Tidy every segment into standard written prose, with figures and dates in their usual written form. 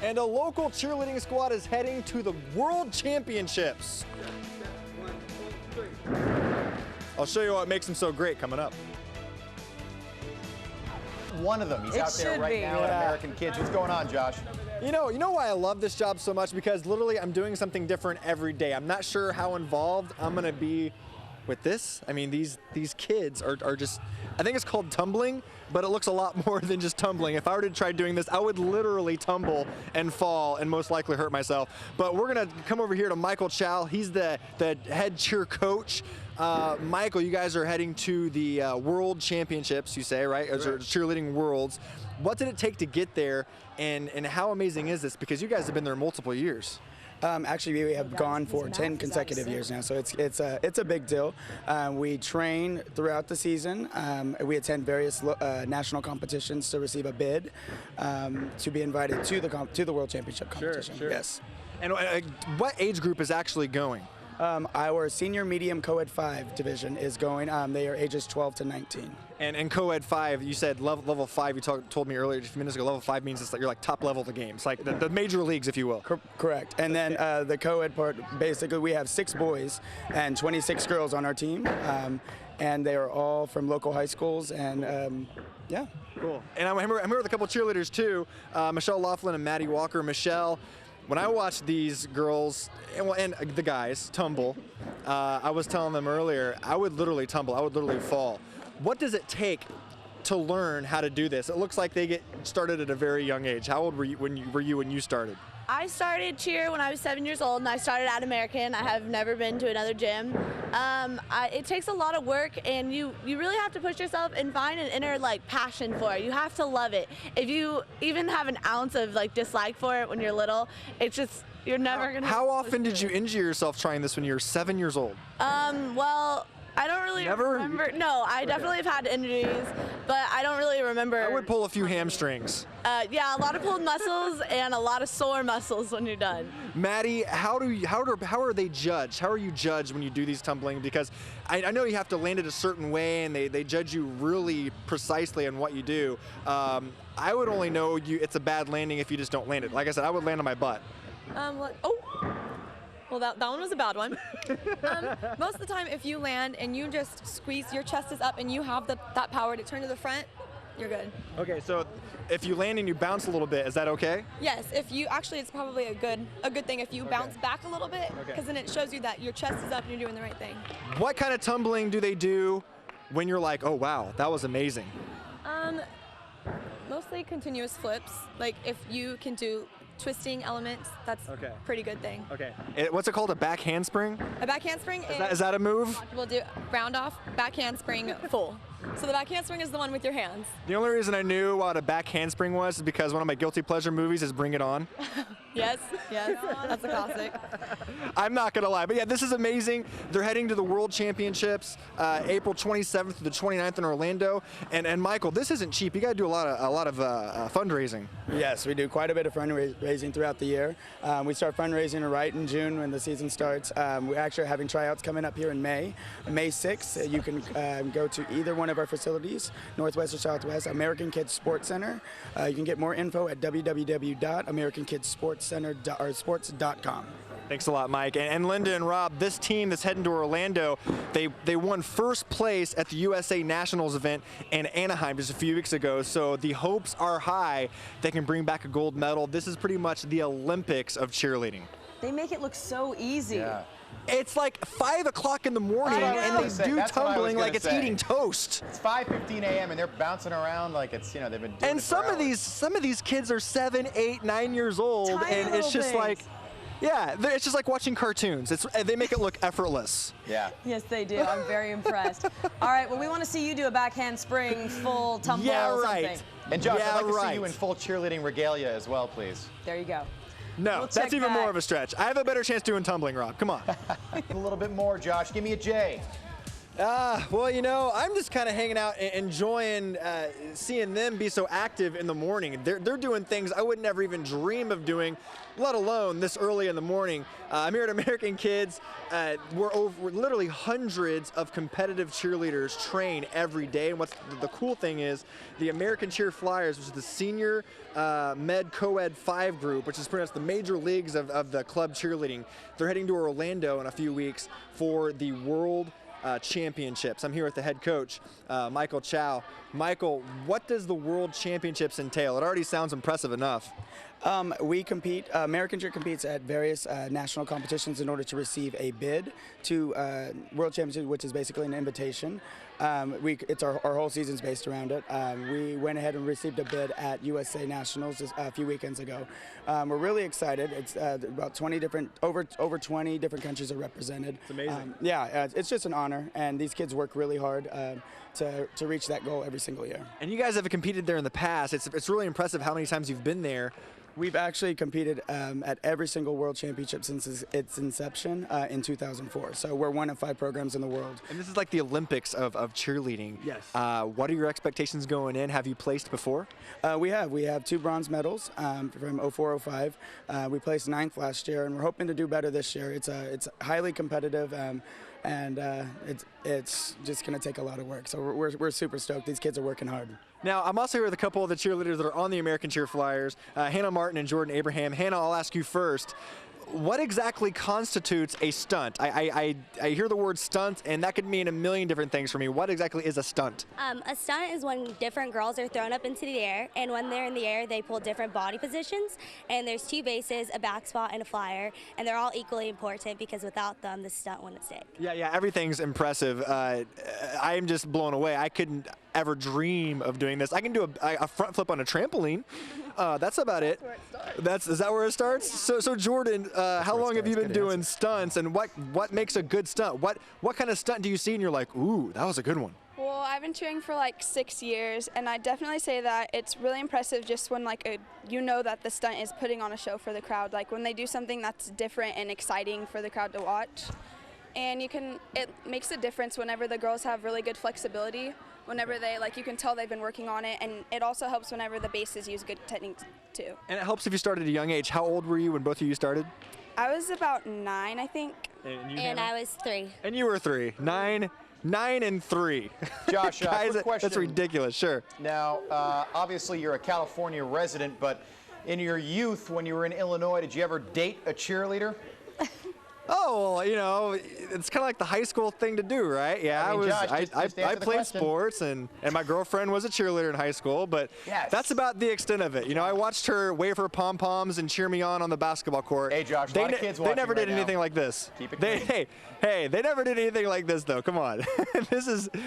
And a local cheerleading squad is heading to the World Championships. I'll show you what makes them so great coming up. One of them, he's out there right now at American Kids. What's going on, Josh? You know why I love this job so much? Because literally I'm doing something different every day. I'm not sure how involved I'm gonna be with this. I mean, these kids are just, I think it's called tumbling, but it looks a lot more than just tumbling. If I were to try doing this, I would literally tumble and fall and most likely hurt myself. But we're gonna come over here to Michael Chow. He's the head cheer coach. Michael, you guys are heading to the World Championships, you say, right? Cheerleading Worlds. What did it take to get there, and how amazing is this? Because you guys have been there multiple years. Actually, we have gone for 10 consecutive years now, so it's a big deal. We train throughout the season. We attend various national competitions to receive a bid to be invited to the World Championship competition. Sure. Yes. And what age group is actually going? Our senior medium co-ed 5 division is going. They are ages 12 to 19. And co-ed 5, you said level 5, you told me earlier, a few minutes ago, level 5 means it's like you're like top level of the game. It's like the major leagues, if you will. Correct. And then the co-ed part, basically we have 6 boys and 26 girls on our team. And they are all from local high schools, and yeah. Cool. And I'm here with a couple cheerleaders too, Michelle Laughlin and Maddie Walker. Michelle, when I watch these girls and the guys tumble, I was telling them earlier, I would literally tumble, I would literally fall. What does it take to learn how to do this? It looks like they get started at a very young age. How old were you when you started? I started cheer when I was 7 years old, and I started at American. I have never been to another gym. It takes a lot of work, and you really have to push yourself and find an inner passion for it. You have to love it. If you even have an ounce of dislike for it when you're little, it's just you're never gonna. How often did you injure yourself trying this when you were 7 years old? Well, I don't really remember. No, I definitely have had injuries, but I don't really remember. I would pull a few hamstrings. Yeah, a lot of pulled muscles and a lot of sore muscles when you're done. Maddie, how are they judged? How are you judged when you do these tumbling? Because I know you have to land it a certain way, and they judge you really precisely on what you do. I would only know it's a bad landing if you just don't land it. Like I said, I would land on my butt. Well, that one was a bad one. Most of the time, if you land and you just squeeze, your chest is up and you have that power to turn to the front, you're good. Okay, so if you land and you bounce a little bit, is that okay? Yes, it's probably a good thing if you bounce back a little bit, because then it shows you that your chest is up and you're doing the right thing. What kind of tumbling do they do when you're like, oh wow, that was amazing? Mostly continuous flips. Like if you can do twisting elements, that's a pretty good thing. Okay. What's it called? A back handspring? A back handspring is that a move? We'll do round off, back handspring, full. So the back handspring is the one with your hands. The only reason I knew what a back handspring was is because one of my guilty pleasure movies is Bring It On. Yes, that's a classic. I'm not gonna lie, but yeah, this is amazing. They're heading to the World Championships, April 27th to the 29th in Orlando. And Michael, this isn't cheap. You gotta do a lot of fundraising. Yes, we do quite a bit of fundraising throughout the year. We start fundraising right in June when the season starts. We're actually having tryouts coming up here in May 6th. You can go to either one of our facilities, Northwest or Southwest, American Kids Sports Center. You can get more info at www.americankidsports.com. Thanks a lot, Mike. And Linda and Rob, this team that's heading to Orlando, they won first place at the USA Nationals event in Anaheim just a few weeks ago, so the hopes are high they can bring back a gold medal. This is pretty much the Olympics of cheerleading. They make it look so easy. Yeah. It's like 5 o'clock in the morning, and they do tumbling like it's eating toast. It's 5:15 a.m. and they're bouncing around like it's, they've been doing and it some of these kids are 7, 8, 9 years old, and it's just like, yeah, it's just like watching cartoons. They make it look effortless. Yeah. Yes, they do. I'm very impressed. All right, well, we want to see you do a back handspring, full tumble, something. And Josh, I'd like to see you in full cheerleading regalia as well, please. There you go. No, that's even more of a stretch. I have a better chance doing tumbling, Rob. Come on. A little bit more, Josh. Give me a J. Well, you know, I'm just kind of hanging out and enjoying seeing them be so active in the morning. They're doing things I would never even dream of doing, let alone this early in the morning. I'm here at American Kids. We're literally hundreds of competitive cheerleaders train every day. And what's the cool thing is the American Cheer Flyers, which is the senior med co-ed 5 group, which is pretty much the major leagues of the club cheerleading. They're heading to Orlando in a few weeks for the World Championships. I'm here with the head coach, Michael Chow. Michael, what does the World Championships entail? It already sounds impressive enough. We compete, American Cheer competes at various national competitions in order to receive a bid to World Championships, which is basically an invitation. It's our whole season's based around it. We went ahead and received a bid at USA Nationals a few weekends ago. We're really excited. It's about 20 different, over 20 different countries are represented. It's amazing. Yeah, it's just an honor, and these kids work really hard to reach that goal every single year. And you guys have competed there in the past. It's really impressive how many times you've been there. We've actually competed at every single World Championship since its inception in 2004. So we're one of 5 programs in the world. And this is like the Olympics of cheerleading. Yes. What are your expectations going in? Have you placed before? We have 2 bronze medals from 04-05. We placed 9th last year, and we're hoping to do better this year. It's highly competitive. And it's just going to take a lot of work. So we're super stoked. These kids are working hard. Now, I'm also here with a couple of the cheerleaders that are on the American Cheer Flyers, Hannah Martin and Jordan Abraham. Hannah, I'll ask you first. What exactly constitutes a stunt? I hear the word stunt, and that could mean a million different things for me. What exactly is a stunt? A stunt is when different girls are thrown up into the air, and when they're in the air, they pull different body positions, and there's 2 bases, a back spot, and a flyer, and they're all equally important because without them, the stunt wouldn't stick. Yeah, everything's impressive. I am just blown away. I couldn't ever dream of doing this. I can do a front flip on a trampoline. That's about it. Is that where it starts? So Jordan, how long have you been doing stunts, and what makes a good stunt? What kind of stunt do you see and you're like, ooh, that was a good one? Well, I've been cheering for like 6 years, and I definitely say that it's really impressive just when you know that the stunt is putting on a show for the crowd, like when they do something that's different and exciting for the crowd to watch. And it makes a difference whenever the girls have really good flexibility, whenever you can tell they've been working on it, and it also helps whenever the bases use good techniques too. And it helps if you started at a young age. How old were you when both of you started? I was about 9, I think. And I was 3. And you were 3. 9 and 3. Josh, Guys, quick question. that's ridiculous, sure. Now, obviously you're a California resident, but in your youth, when you were in Illinois, did you ever date a cheerleader? Oh, well, you know, it's kind of like the high school thing to do, right? Yeah, I played sports, and my girlfriend was a cheerleader in high school, but that's about the extent of it. You know, I watched her wave her pom-poms and cheer me on the basketball court. Hey, Josh, a lot of kids watching They never did right anything now. like this. Keep it clean. Hey, they never did anything like this, though. Come on.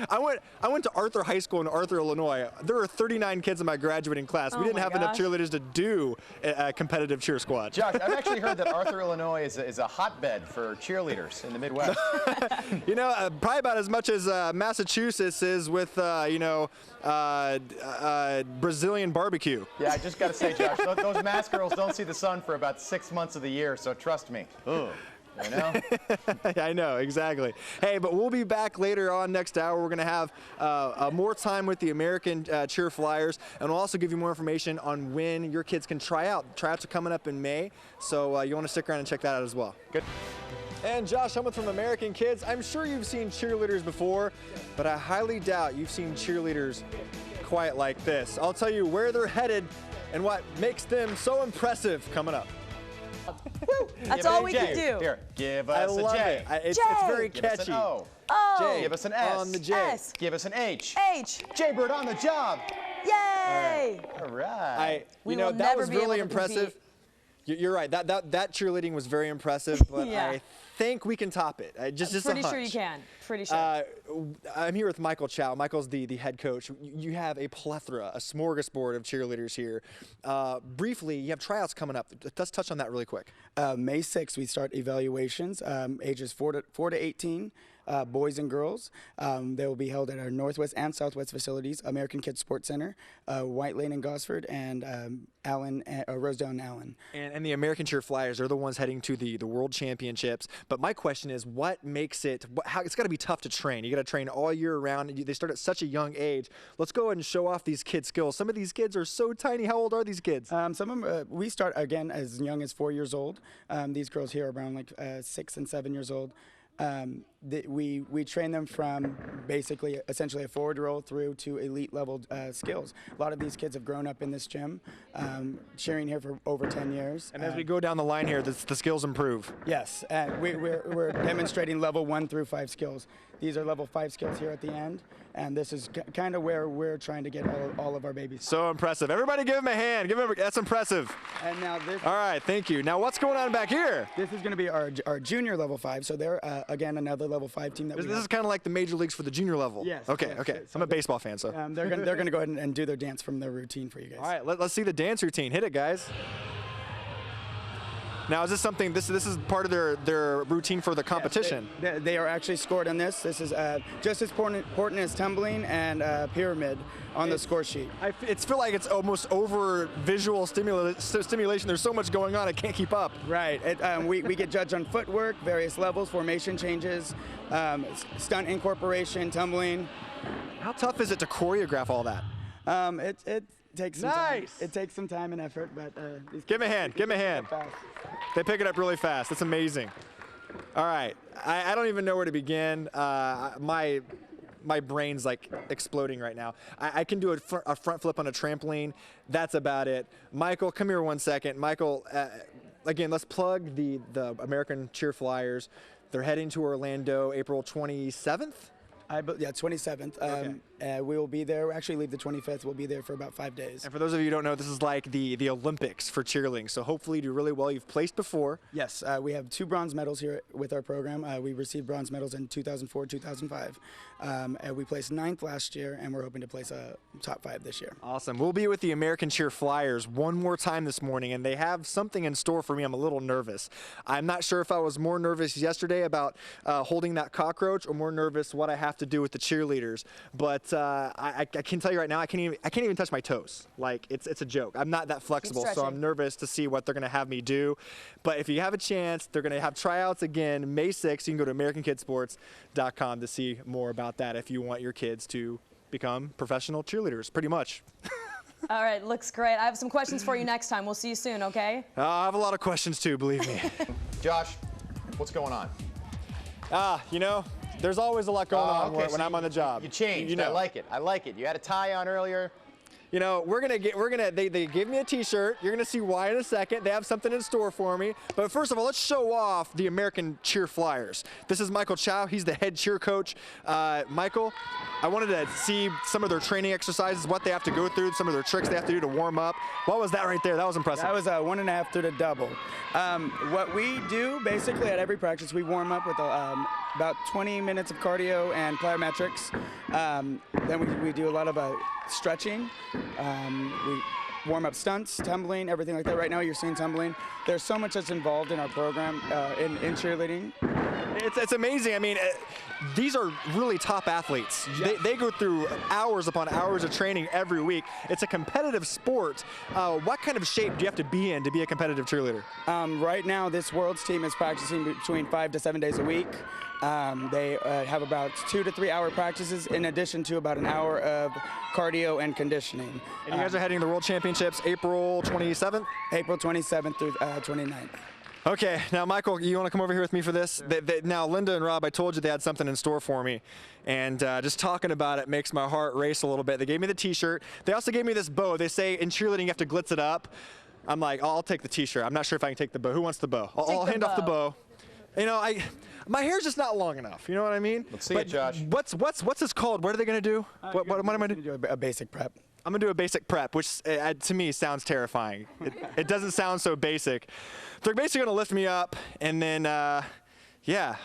I went to Arthur High School in Arthur, Illinois. There were 39 kids in my graduating class. We didn't have enough cheerleaders to do a competitive cheer squad. Josh, I've actually heard that Arthur, Illinois is a hotbed for cheerleaders in the Midwest. You know, probably about as much as Massachusetts is with, Brazilian barbecue. Yeah, I just got to say, Josh, those Mass girls don't see the sun for about 6 months of the year, so trust me. Ugh. You know? I know, exactly. Hey, but we'll be back later on next hour. We're going to have more time with the American Cheer Flyers, and we'll also give you more information on when your kids can try out. Tryouts are coming up in May, so you want to stick around and check that out as well. Good. And Josh Helmuth from American Kids. I'm sure you've seen cheerleaders before, but I highly doubt you've seen cheerleaders quite like this. I'll tell you where they're headed and what makes them so impressive coming up. Woo! That's all we can do. Here, give us a J. It's very Give catchy. us an O. Oh. Give us an S. On the J. S. Give us an H. H. Jaybird on the job. Yay! All right. We know, will that never was be able really to impressive. You're right. That cheerleading was very impressive, but Yeah. I think we can top it. Just Pretty a hunch. sure you can. Pretty sure. I'm here with Michael Chow. Michael's the head coach. You have a plethora, a smorgasbord of cheerleaders here. Briefly, you have tryouts coming up. Let's touch on that really quick. May 6th, we start evaluations, ages 4 to 18. boys and girls. They will be held at our Northwest and Southwest facilities, American Kids Sports Center, White Lane in Gosford, and Rosedale and Allen. And the American Cheer Flyers are the ones heading to the World Championships. But my question is, what makes it, how it's got to be tough to train. You got to train all year round. They start at such a young age. Let's go ahead and show off these kids' skills. Some of these kids are so tiny. How old are these kids? Some of them, we start, again, as young as 4 years old. These girls here are around like 6 and 7 years old. We train them from basically essentially a forward roll through to elite level skills. A lot of these kids have grown up in this gym, cheering here for over 10 years. And as we go down the line here, the skills improve. Yes, we're demonstrating level 1 through 5 skills. These are level 5 skills here at the end, and this is kind of where we're trying to get all of our babies. So impressive. Everybody give him a hand. That's impressive. And now this. All right, thank you. Now what's going on back here? This is going to be our junior level 5, so they're, again, another level 5 team that This is kind of like the major leagues for the junior level. Yes. Okay, yes, okay. so I'm a baseball fan, so. They're going to go ahead and do their dance from their routine for you guys. All right, let's see the dance routine. Hit it, guys. Now, is this something, this is part of their routine for the competition? Yes, they are actually scored on this. This is just as important as tumbling and pyramid on the score sheet. It's feel like it's almost over visual stimulation. There's so much going on, I can't keep up. Right. We get judged on footwork, various levels, formation changes, stunt incorporation, tumbling. How tough is it to choreograph all that? It takes some time. It takes some time and effort, but give me a hand. Give me a hand. They pick it up really fast. That's amazing. All right, I don't even know where to begin. My brain's like exploding right now. I can do a front flip on a trampoline. That's about it. Michael, come here 1 second. Michael, again, let's plug the American Cheer Flyers. They're heading to Orlando April 27th. Yeah, 27th. Okay. We will be there. We actually leave the 25th. We'll be there for about 5 days. And for those of you who don't know, this is like the Olympics for cheerleading. So hopefully you do really well. You've placed before. Yes, we have 2 bronze medals here with our program. We received bronze medals in 2004, 2005. And we placed 9th last year, and we're hoping to place a top 5 this year. Awesome. We'll be with the American Cheer Flyers one more time this morning, and they have something in store for me. I'm a little nervous. I'm not sure if I was more nervous yesterday about holding that cockroach or more nervous what I have to do with the cheerleaders. But I can tell you right now, I can't even touch my toes. Like, it's a joke. I'm not that flexible, so I'm nervous to see what they're going to have me do. But if you have a chance, they're going to have tryouts again May 6th. You can go to AmericanKidsports.com to see more about that if you want your kids to become professional cheerleaders, pretty much. All right, looks great. I have some questions for you next time. We'll see you soon, okay? I have a lot of questions too, believe me. Josh, what's going on? You know, there's always a lot going on when I'm on the job. You changed. You know. I like it. I like it. You had a tie on earlier. You know, they gave me a t-shirt. You're gonna see why in a second. They have something in store for me. But first of all, let's show off the American Cheer Flyers. This is Michael Chow. He's the head cheer coach. Michael, I wanted to see some of their training exercises, what they have to go through, some of their tricks they have to do to warm up. What was that right there? That was impressive. That was a 1.5 through the double. What we do basically at every practice, we warm up with about 20 minutes of cardio and plyometrics. Then we do a lot of stretching. We warm up stunts, tumbling, everything like that. Right now you're seeing tumbling. There's so much that's involved in our program in cheerleading. It's amazing. I mean, these are really top athletes. Yeah. They go through hours upon hours of training every week. It's a competitive sport. What kind of shape do you have to be in to be a competitive cheerleader? Right now, this World's team is practicing between 5 to 7 days a week. They have about 2 to 3 hour practices in addition to about an hour of cardio and conditioning. And you guys are heading to the World Championships April 27th? April 27th through 29th. Okay, now Michael, you want to come over here with me for this? Sure. Now, Linda and Rob, I told you they had something in store for me, and just talking about it makes my heart race a little bit. They gave me the t-shirt. They also gave me this bow. They say in cheerleading you have to glitz it up. I'm like, oh, I'll take the t-shirt. I'm not sure if I can take the bow. Who wants the bow? I'll hand off the bow. You know, my hair's just not long enough. You know what I mean? Let's see it, Josh. What's this called? What are they going to do? What am I going to do? A basic prep. I'm going to do a basic prep, which to me sounds terrifying. It doesn't sound so basic. They're basically going to lift me up, and then, yeah.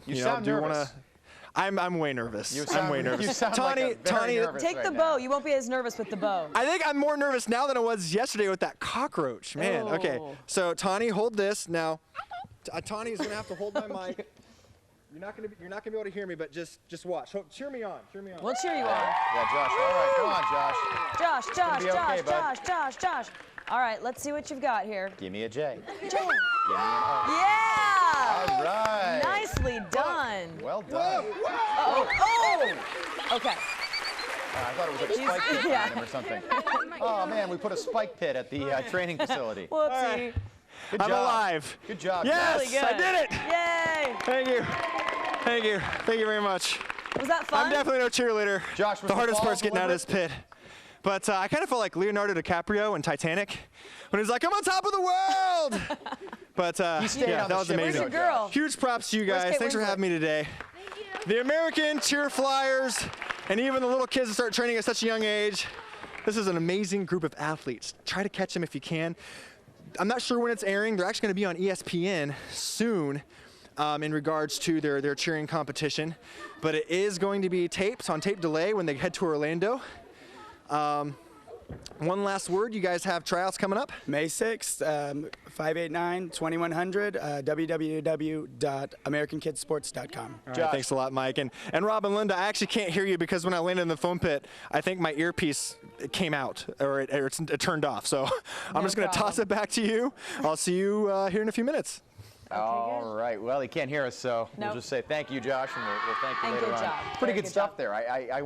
You sound nervous. I'm way nervous. I'm way nervous. You sound Tawny, nervous Take the bow. You won't be as nervous with the bow. I think I'm more nervous now than I was yesterday with that cockroach. Man, okay. So, Tawny, hold this. Now, Tawny's going to have to hold my mic. You're not gonna be able to hear me, but just watch. Cheer me on. Cheer me on. We'll cheer you on. Yeah, Josh. All right, come on, Josh. Josh. be okay, bud. All right, let's see what you've got here. Give me a J. J. Give me an O. Yeah! All right. Nicely done. Well done. Oh! Okay. I thought it was like a spike pit behind him or something. Oh man, we put a spike pit at the training facility. Whoopsie. Good I'm job. alive. Good job. Yes, Really good. I did it. Yay! Thank you. Thank you. Thank you very much. Was that fun? I'm definitely no cheerleader. Josh, was the hardest fall part's getting out of this deliberate? pit. But I kind of felt like Leonardo DiCaprio in Titanic when he's like, I'm on top of the world. But stayed yeah, on the that was ship. amazing. Where's your girl? Huge props to you Where's guys. Kate Thanks for Winslet? having me today. The American cheer flyers and even the little kids that start training at such a young age. This is an amazing group of athletes. Try to catch them if you can. I'm not sure when it's airing. They're actually going to be on ESPN soon in regards to their cheering competition. But it is going to be taped on tape delay when they head to Orlando. One last word, you guys have tryouts coming up? May 6th, 589-2100, www.americankidsports.com. All right, thanks a lot, Mike. And Rob and Linda, I actually can't hear you because when I landed in the foam pit, I think my earpiece came out or it turned off. So I'm just going to toss it back to you. I'll see you here in a few minutes. All right. Well, he can't hear us, so we'll just say thank you, Josh, and we'll thank you later good on. job. Pretty Very good good stuff job. there. I